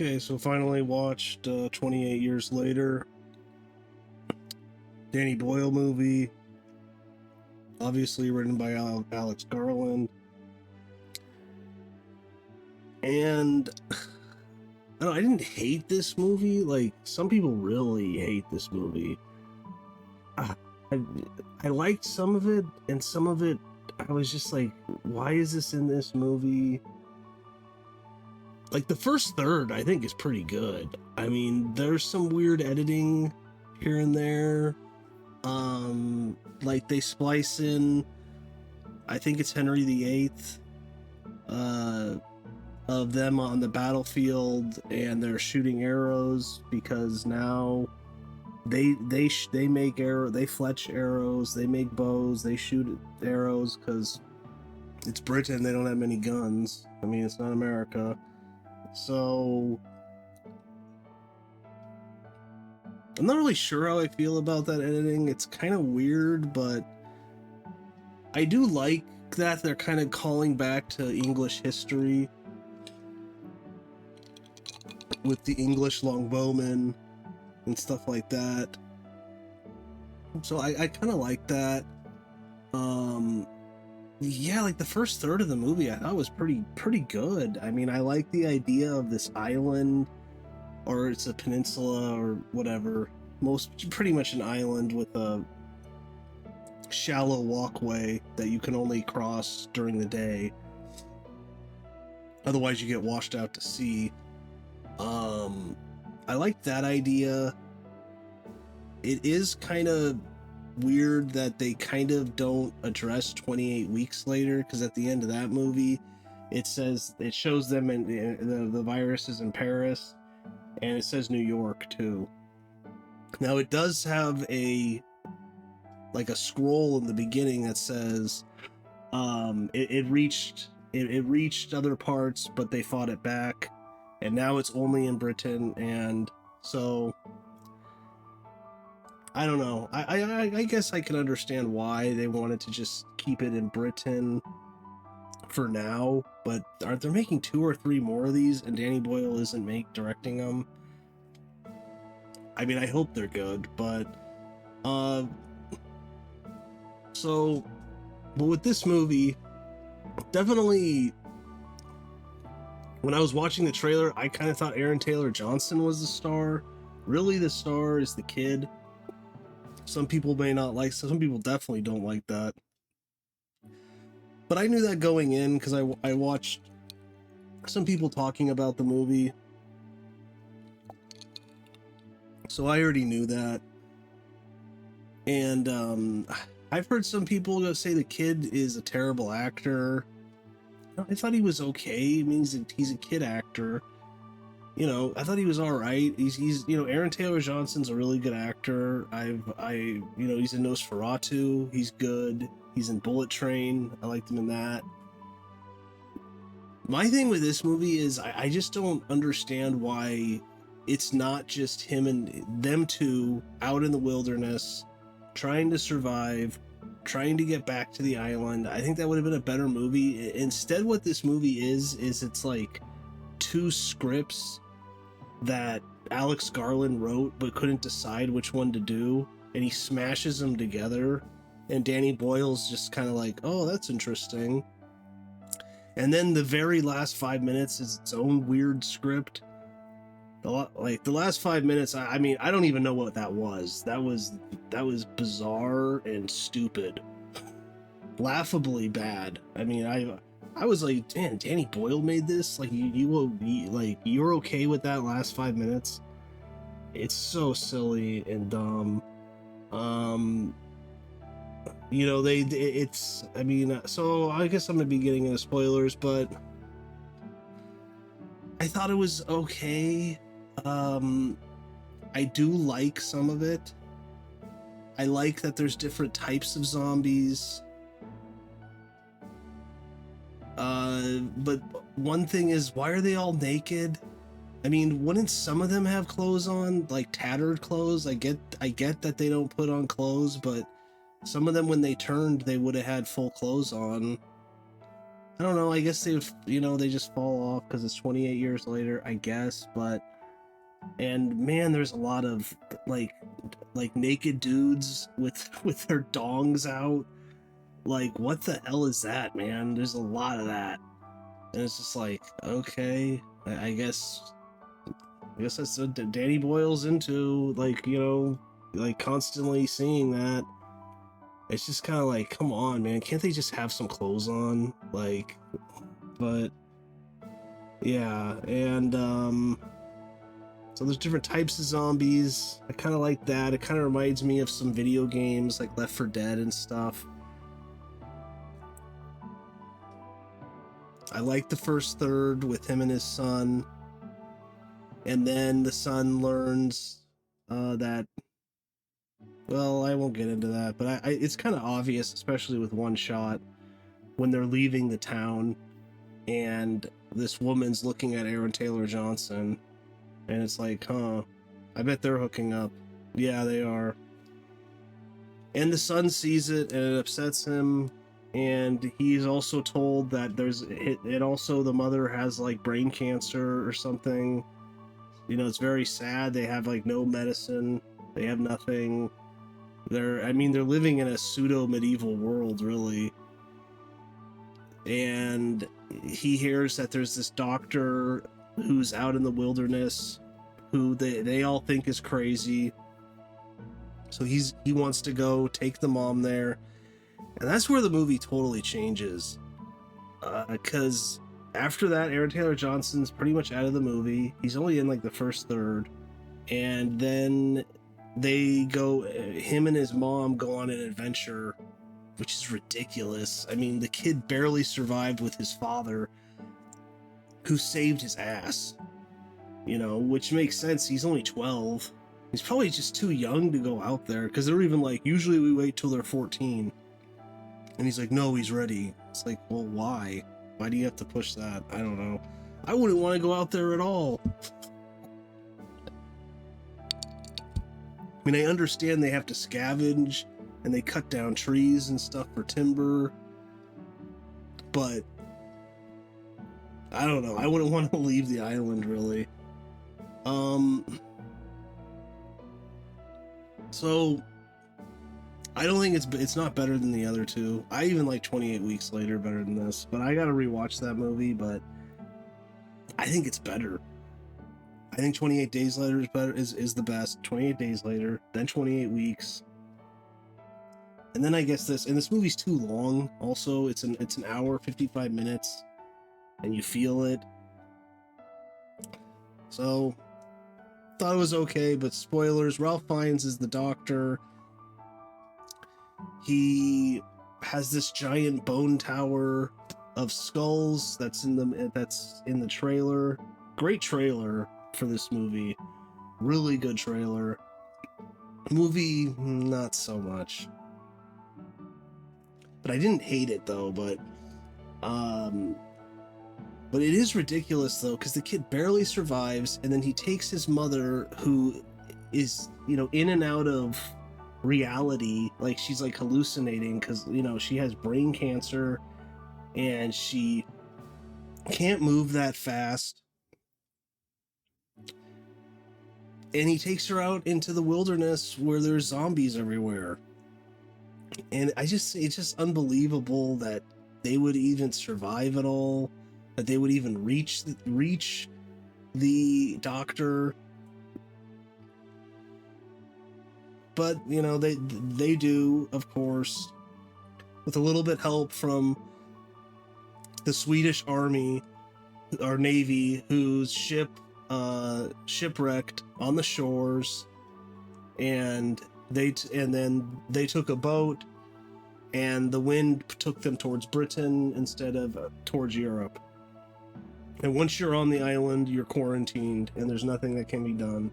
Okay, so finally watched 28 years later. Danny Boyle movie, obviously written by Alex Garland. And I didn't hate this movie. Like, some people really hate this movie. I liked some of it, and some of it I was just like, why is this in this movie? Like, the first third, I think, is pretty good. I mean, there's some weird editing here and there. Like, they splice in, I think it's Henry VIII, of them on the battlefield, and they're shooting arrows because now they make arrow, they fletch arrows, they make bows, they shoot arrows because it's Britain, they don't have many guns. I mean, it's not America. So I'm not really sure how I feel about that editing. It's kind of weird, but I do like that they're kind of calling back to English history with the English longbowmen and stuff like that. So I kind of like that. Yeah, like the first third of the movie I thought was pretty good. I mean, I like the idea of this island, or it's a peninsula or whatever. Pretty much an island with a shallow walkway that you can only cross during the day. Otherwise you get washed out to sea. I like that idea. It is kind of weird that they kind of don't address 28 weeks later, because at the end of that movie it shows them in the virus is in Paris, and it says New York too. Now it does have a scroll in the beginning that says it reached other parts, but they fought it back, and now it's only in Britain. And so I don't know. I guess I can understand why they wanted to just keep it in Britain for now, but aren't they making 2 or 3 more of these, and Danny Boyle isn't directing them? I mean, I hope they're good, but but with this movie, definitely when I was watching the trailer, I kind of thought Aaron Taylor Johnson was the star. Really, the star is the kid. Some people may not like, some people definitely don't like that. But I knew that going in because I watched some people talking about the movie. So I already knew that. And I've heard some people say the kid is a terrible actor. I thought he was okay. I mean, he's a kid actor. You know, I thought he was all right. He's Aaron Taylor Johnson's a really good actor. He's in Nosferatu. He's good. He's in Bullet Train. I liked him in that. My thing with this movie is I just don't understand why it's not just him and them two out in the wilderness trying to survive, trying to get back to the island. I think that would have been a better movie. Instead, what this movie is it's like 2 scripts that Alex Garland wrote but couldn't decide which one to do, and he smashes them together, and Danny Boyle's just kind of like, oh, that's interesting. And then the very last 5 minutes is its own weird script. The last 5 minutes, I mean, I don't even know what that was. That was bizarre and stupid. Laughably bad. I mean, I was like, damn, Danny Boyle made this? Like, you're okay with that last 5 minutes? It's so silly and dumb. So I guess I'm gonna be getting into spoilers, but I thought it was okay. I do like some of it. I like that there's different types of zombies. But one thing is, why are they all naked? I mean, wouldn't some of them have clothes on, like tattered clothes? I get that they don't put on clothes, but some of them, when they turned, they would have had full clothes on. I don't know. I guess they just fall off because it's 28 years later, I guess. But and man, there's a lot of like naked dudes with their dongs out. Like, what the hell is that, man? There's a lot of that, and it's just like, okay, I guess that's what Danny Boyle's into. Like, like constantly seeing that. It's just kind of like, come on, man, can't they just have some clothes on? Like, but yeah, and so there's different types of zombies. I kind of like that. It kind of reminds me of some video games like Left 4 Dead and stuff. I like the first third with him and his son, and then the son learns that, well, I won't get into that, but it's kind of obvious, especially with One Shot, when they're leaving the town and this woman's looking at Aaron Taylor Johnson, and it's like, huh, I bet they're hooking up. Yeah, they are. And the son sees it and it upsets him, and he's also told that it also, the mother has like brain cancer or something. It's very sad. They have like no medicine, they have nothing. They're living in a pseudo medieval world, really. And he hears that there's this doctor who's out in the wilderness who they all think is crazy. So he wants to go take the mom there. And that's where the movie totally changes. Because after that, Aaron Taylor Johnson's pretty much out of the movie. He's only in like the first third. And then him and his mom go on an adventure, which is ridiculous. I mean, the kid barely survived with his father, who saved his ass. Which makes sense. He's only 12. He's probably just too young to go out there, because they're even like, usually we wait till they're 14. And he's like, no, he's ready. It's like, well, why? Why do you have to push that? I don't know. I wouldn't want to go out there at all. I mean, I understand they have to scavenge and they cut down trees and stuff for timber, but I don't know. I wouldn't want to leave the island, really. So I don't think it's not better than the other two. I even like 28 Weeks Later better than this, but I gotta rewatch that movie. But I think it's better. I think 28 Days Later is better. Is the best. 28 Days Later, then 28 Weeks, and then I guess this movie's too long. Also, it's an hour 55 minutes, and you feel it. So thought it was okay, but spoilers. Ralph Fiennes is the doctor. He has this giant bone tower of skulls that's in the trailer. Great trailer for this movie. Really good trailer. Movie, not so much. But I didn't hate it though, but it is ridiculous though, because the kid barely survives, and then he takes his mother, who is, in and out of reality, like she's like hallucinating, because she has brain cancer and she can't move that fast, and he takes her out into the wilderness where there's zombies everywhere. And it's just unbelievable that they would even survive at all, that they would even reach the doctor. But they do, of course, with a little bit help from the Swedish army or navy, whose ship shipwrecked on the shores, and then they took a boat, and the wind took them towards Britain instead of towards Europe. And once you're on the island, you're quarantined, and there's nothing that can be done.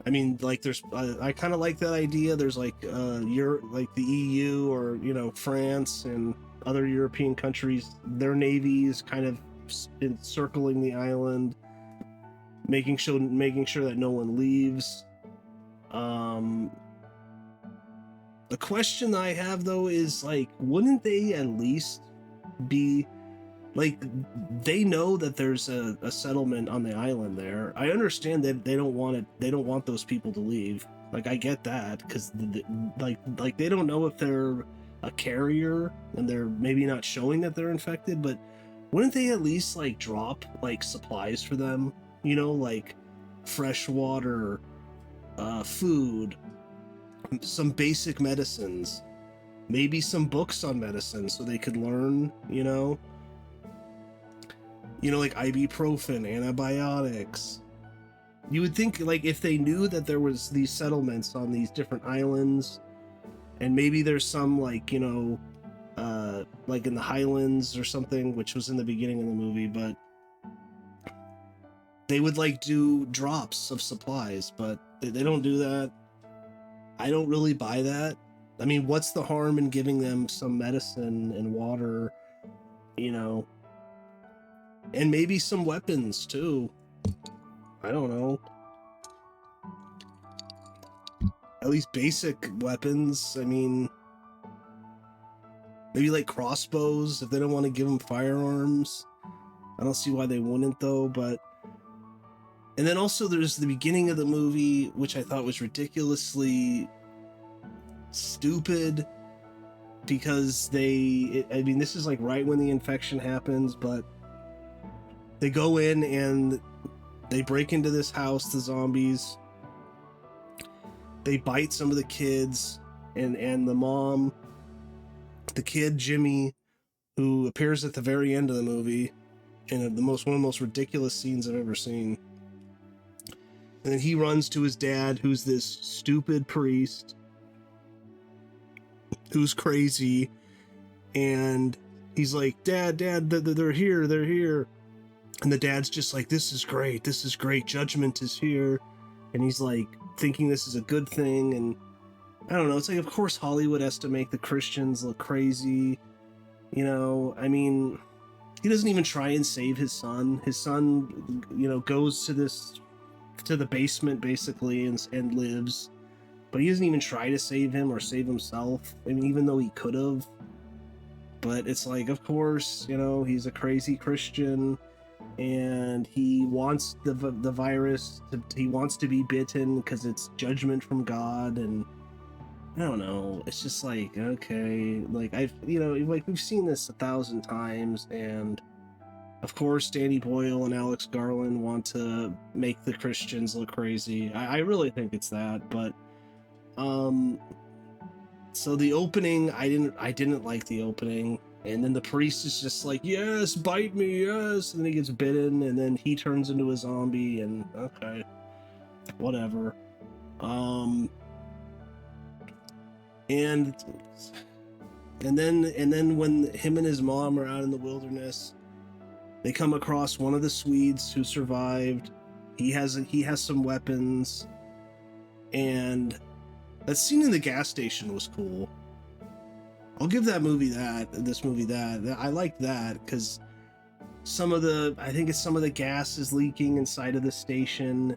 I mean, like, I kind of like that idea. There's like like the EU, or France and other European countries, their navies kind of encircling the island, making sure that no one leaves. The question I have though is, like, wouldn't they at least be Like, they know that there's a settlement on the island there. I understand that they don't want it. They don't want those people to leave. Like, I get that, because like they don't know if they're a carrier, and they're maybe not showing that they're infected. But wouldn't they at least like drop like supplies for them? You know, like fresh water, food, some basic medicines, maybe some books on medicine so they could learn. Like ibuprofen, antibiotics. You would think, like, if they knew that there was these settlements on these different islands, and maybe there's some, like, like in the Highlands or something, which was in the beginning of the movie, but they would, like, do drops of supplies, but they don't do that. I don't really buy that. I mean, what's the harm in giving them some medicine and water, and maybe some weapons too? I don't know. At least basic weapons. I mean, maybe like crossbows if they don't want to give them firearms. I don't see why they wouldn't, though. But and then also there's the beginning of the movie, which I thought was ridiculously stupid, because I mean, this is like right when the infection happens, but they go in and they break into this house, the zombies. They bite some of the kids, and the mom, the kid Jimmy, who appears at the very end of the movie in one of the most ridiculous scenes I've ever seen. And then he runs to his dad, who's this stupid priest who's crazy, and he's like, Dad, they're here. And the dad's just like, this is great, judgment is here. And he's like thinking this is a good thing. And I don't know, it's like, of course Hollywood has to make the Christians look crazy. I mean, he doesn't even try and save his son. His son, goes to the basement basically and lives. But he doesn't even try to save him or save himself. I mean, even though he could have. But it's like, of course, he's a crazy Christian, and he wants the virus. He wants to be bitten because it's judgment from God. And I don't know. It's just like, okay, like we've seen this 1,000 times, and of course, Danny Boyle and Alex Garland want to make the Christians look crazy. I really think it's that, but. So the opening, I didn't like the opening, and then the priest is just like, yes, bite me, yes, and then he gets bitten, and then he turns into a zombie, and okay, whatever. And then when him and his mom are out in the wilderness, they come across one of the Swedes who survived. He has some weapons, and that scene in the gas station was cool. I'll give this movie that. I like that, because I think it's some of the gas is leaking inside of the station,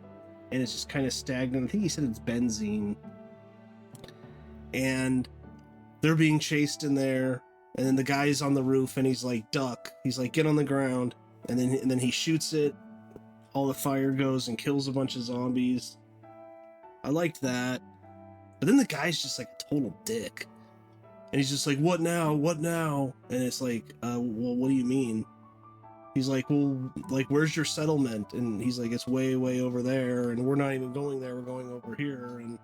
and it's just kind of stagnant. I think he said it's benzene. And they're being chased in there, and then the guy's on the roof, and he's like, duck. He's like, get on the ground. And then he shoots it. All the fire goes and kills a bunch of zombies. I liked that. But then the guy's just like a total dick. And he's just like, what now? And it's like, well, what do you mean? He's like, well, like, where's your settlement? And he's like, it's way, way over there. And we're not even going there. We're going over here. And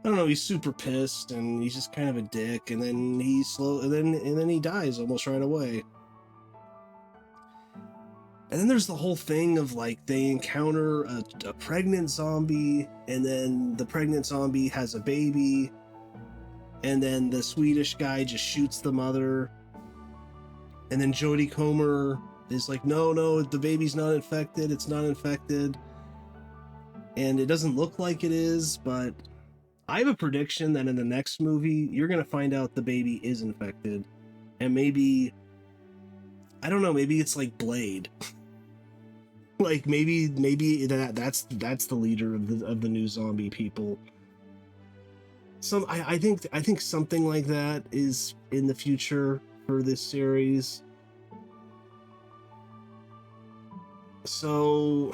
I don't know. He's super pissed, and he's just kind of a dick. And then and then he dies almost right away. And then there's the whole thing of, like, they encounter a pregnant zombie, and then the pregnant zombie has a baby, and then the Swedish guy just shoots the mother, and then Jodie Comer is like, no, the baby's not infected, it's not infected, and it doesn't look like it is, but I have a prediction that in the next movie, you're going to find out the baby is infected, and maybe, I don't know, maybe it's like Blade. Like, maybe that's the leader of the new zombie people. I think something like that is in the future for this series. So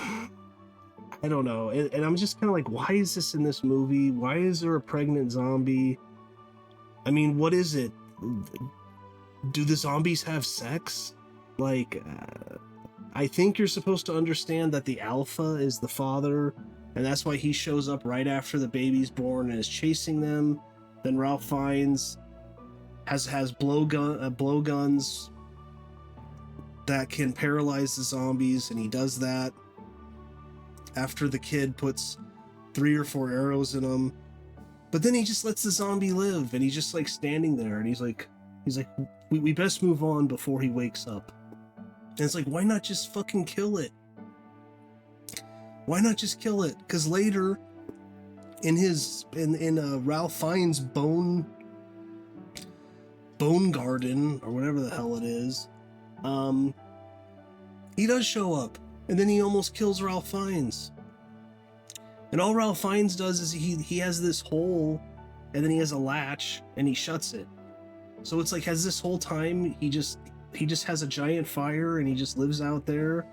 I don't know, and I'm just kind of like, why is this in this movie? Why is there a pregnant zombie? I mean, what is it? Do the zombies have sex? Like, I think you're supposed to understand that the alpha is the father, and that's why he shows up right after the baby's born and is chasing them. Then Ralph Fiennes has blowguns that can paralyze the zombies, and he does that after the kid puts 3 or 4 arrows in him. But then he just lets the zombie live, and he's just like standing there, and he's like, we best move on before he wakes up. And it's like, why not just fucking kill it? Why not just kill it? Because later, in Ralph Fiennes' bone garden, or whatever the hell it is, he does show up, and then he almost kills Ralph Fiennes. And all Ralph Fiennes does is he has this hole, and then he has a latch, and he shuts it. So it's like, has this whole time he just has a giant fire, and he just lives out there,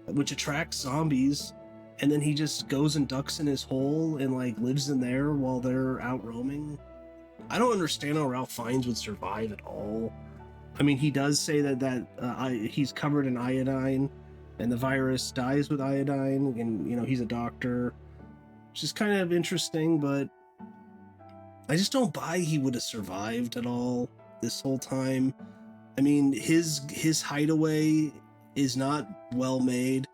which attracts zombies, and then he just goes and ducks in his hole and like lives in there while they're out roaming. I don't understand how Ralph Fiennes would survive at all. I mean, he does say that he's covered in iodine, and the virus dies with iodine, and he's a doctor, which is kind of interesting, but I just don't buy he would have survived at all this whole time. I mean, his hideaway is not well made.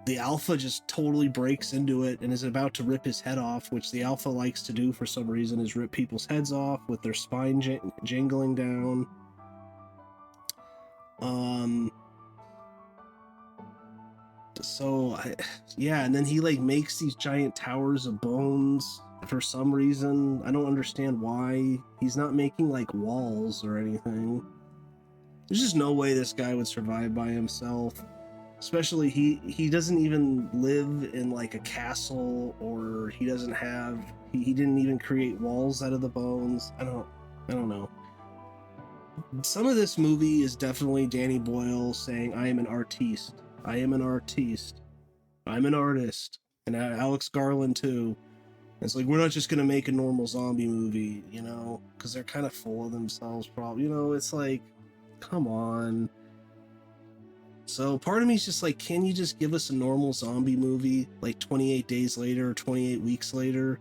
The Alpha just totally breaks into it and is about to rip his head off, which the Alpha likes to do for some reason, is rip people's heads off with their spine jingling down. And then he like makes these giant towers of bones for some reason. I don't understand why. He's not making like walls or anything. There's just no way this guy would survive by himself. Especially he doesn't even live in like a castle, or he didn't even create walls out of the bones. I don't know. Some of this movie is definitely Danny Boyle saying, I am an artiste. I am an artiste. I'm an artist. And Alex Garland too. It's like, we're not just going to make a normal zombie movie, because they're kind of full of themselves, probably. It's like, come on. So part of me is just like, can you just give us a normal zombie movie, like 28 days later, or 28 weeks later?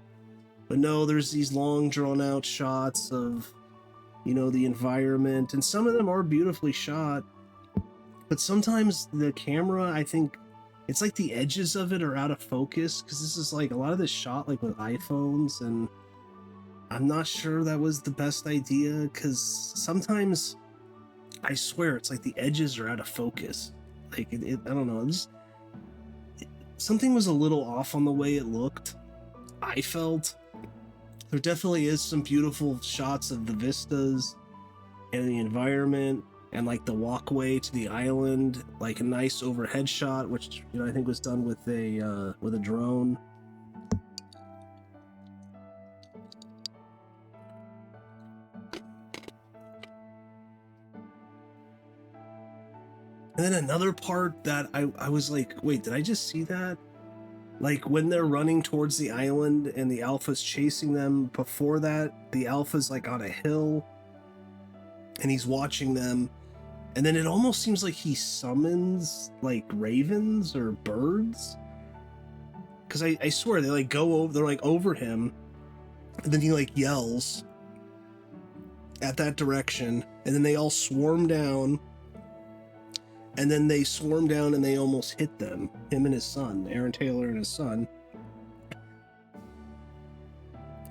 But no, there's these long drawn out shots of, the environment, and some of them are beautifully shot, but sometimes the camera, I think, it's like the edges of it are out of focus, because this is like, a lot of this shot like with iPhones, and I'm not sure that was the best idea, because sometimes, I swear, it's like the edges are out of focus. Like, I don't know, something was a little off on the way it looked, I felt. There definitely is some beautiful shots of the vistas and the environment, and like the walkway to the island, like a nice overhead shot, which I think was done with a drone. And then another part that I was like, wait, did I just see that? Like when they're running towards the island and the Alpha's chasing them, before that, the Alpha's like on a hill and he's watching them. And then it almost seems like he summons like ravens or birds. Cause I swear they like go over, they're like over him. And then he like yells at that direction. And then they all swarm down. And then they swarm down and they almost hit them. Him and his son, Aaron Taylor and his son.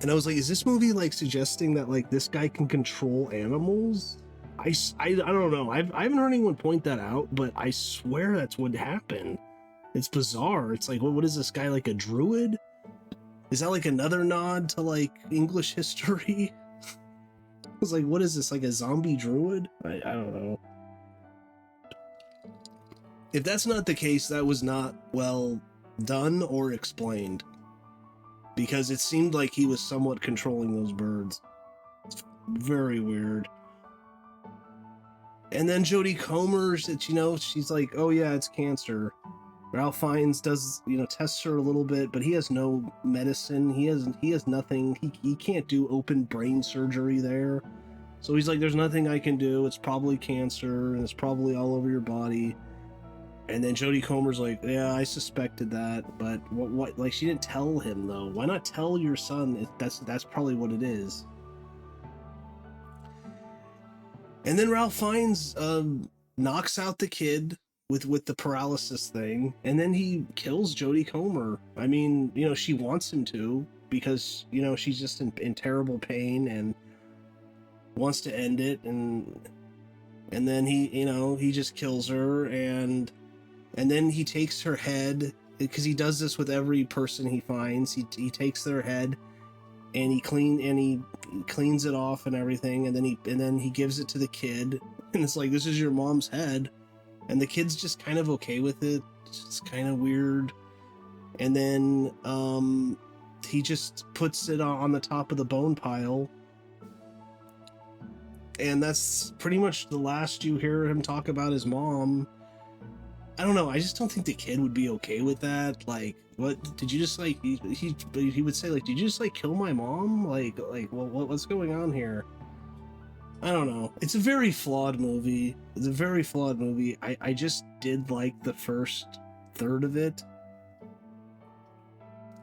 And I was like, is this movie like suggesting that like this guy can control animals? I don't know. I haven't heard anyone point that out, but I swear that's what happened. It's bizarre. It's like, what is this guy, like a druid? Is that like another nod to like English history? I was like, what is this, like a zombie druid? I don't know. If that's not the case, that was not well done or explained, because it seemed like he was somewhat controlling those birds. It's very weird. And then Jodie Comer, she's like, oh yeah, it's cancer. Ralph Fiennes does, tests her a little bit, but he has no medicine. He has nothing. He can't do open brain surgery there. So he's like, there's nothing I can do. It's probably cancer, and it's probably all over your body. And then Jodie Comer's like, yeah, I suspected that, but what? Like, she didn't tell him though. Why not tell your son? That's probably what it is. And then Ralph Fiennes knocks out the kid with the paralysis thing, and then he kills Jodie Comer. I mean, she wants him to, because she's just in terrible pain and wants to end it, and then he just kills her, and then he takes her head, because he does this with every person he finds. He takes their head and he cleans it off and everything, and then he gives it to the kid, and it's like, this is your mom's head, and the kid's just kind of okay with it. It's just kind of weird. And then he just puts it on the top of the bone pile, and that's pretty much the last you hear him talk about his mom. I don't know. I just don't think the kid would be okay with that. Like, what did you just like? He would say, like, did you just like kill my mom? Like, well, what's going on here? I don't know. It's a very flawed movie. I just did like the first third of it,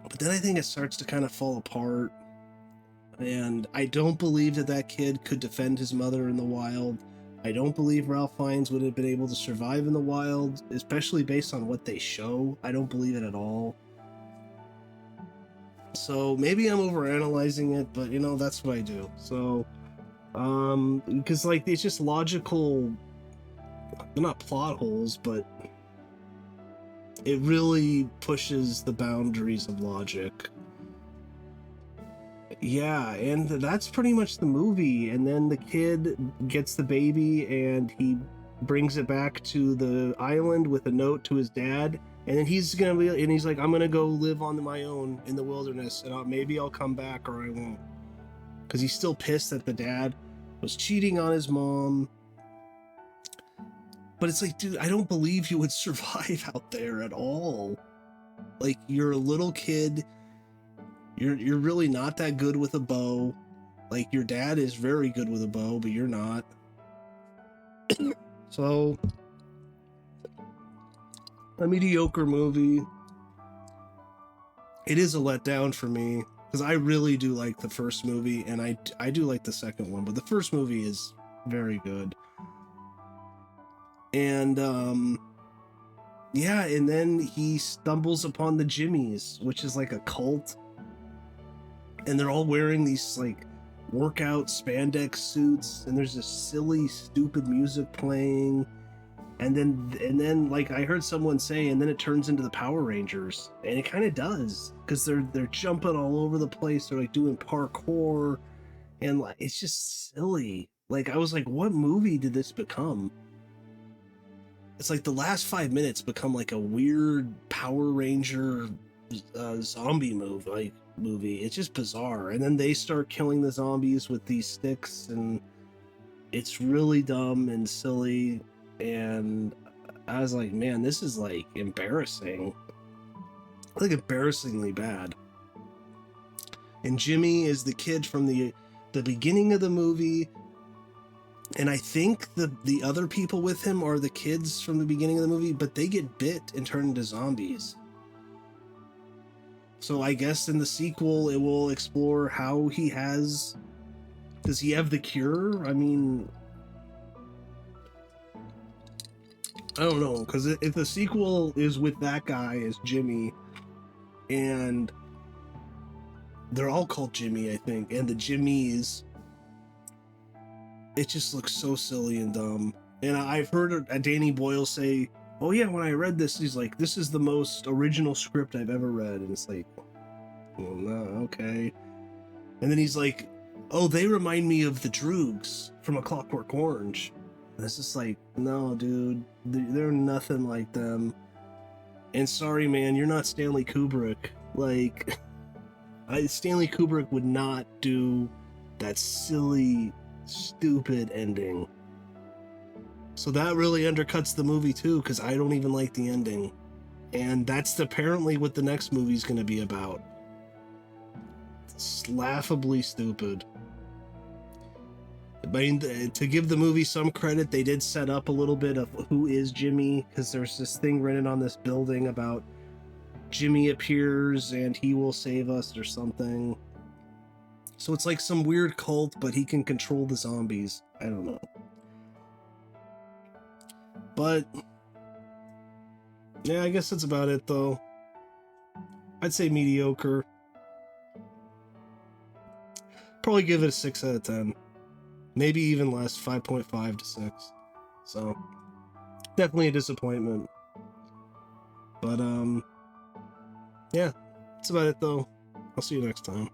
but then I think it starts to kind of fall apart. And I don't believe that kid could defend his mother in the wild. I don't believe Ralph Fiennes would have been able to survive in the wild, especially based on what they show. I don't believe it at all. So maybe I'm overanalyzing it, but that's what I do. So, because like, it's just logical, they're not plot holes, but it really pushes the boundaries of logic. Yeah, and that's pretty much the movie. And then the kid gets the baby and he brings it back to the island with a note to his dad, and then he's like, I'm gonna go live on my own in the wilderness, and maybe I'll come back or I won't, because he's still pissed that the dad was cheating on his mom. But it's like, dude, I don't believe you would survive out there at all. Like, you're a little kid. You're really not that good with a bow. Like, your dad is very good with a bow, but you're not. So, a mediocre movie. It is a letdown for me, because I really do like the first movie, and I do like the second one, but the first movie is very good. And yeah, and then he stumbles upon the Jimmies, which is like a cult, and they're all wearing these like workout spandex suits, and there's this silly, stupid music playing, and then like I heard someone say, and then it turns into the Power Rangers, and it kind of does, because they're jumping all over the place, they're like doing parkour, and like, it's just silly. Like, I was like, what movie did this become? It's like the last 5 minutes become like a weird Power Ranger zombie movie. It's just bizarre. And then they start killing the zombies with these sticks, and it's really dumb and silly. And I was like, man, this is like embarrassing. Like, embarrassingly bad. And Jimmy is the kid from the beginning of the movie. And I think the other people with him are the kids from the beginning of the movie, but they get bit and turn into zombies. So I guess in the sequel, it will explore how does he have the cure? I mean, I don't know, because if the sequel is with that guy as Jimmy, and they're all called Jimmy, I think, and the Jimmies, it just looks so silly and dumb. And I've heard Danny Boyle say, oh yeah, when I read this, he's like, this is the most original script I've ever read. And it's like, well, no, okay. And then he's like, oh, they remind me of the Droogs from A Clockwork Orange. And it's just like, no, dude, they're nothing like them. And sorry, man, you're not Stanley Kubrick. Like, Stanley Kubrick would not do that silly, stupid ending. So that really undercuts the movie too, because I don't even like the ending. And that's apparently what the next movie's going to be about. It's laughably stupid. I mean, to give the movie some credit, they did set up a little bit of who is Jimmy, because there's this thing written on this building about Jimmy appears and he will save us or something. So it's like some weird cult, but he can control the zombies. I don't know. But yeah, I guess that's about it, though. I'd say mediocre. Probably give it a 6 out of 10. Maybe even less, 5.5 to 6. So, definitely a disappointment. But, yeah, that's about it, though. I'll see you next time.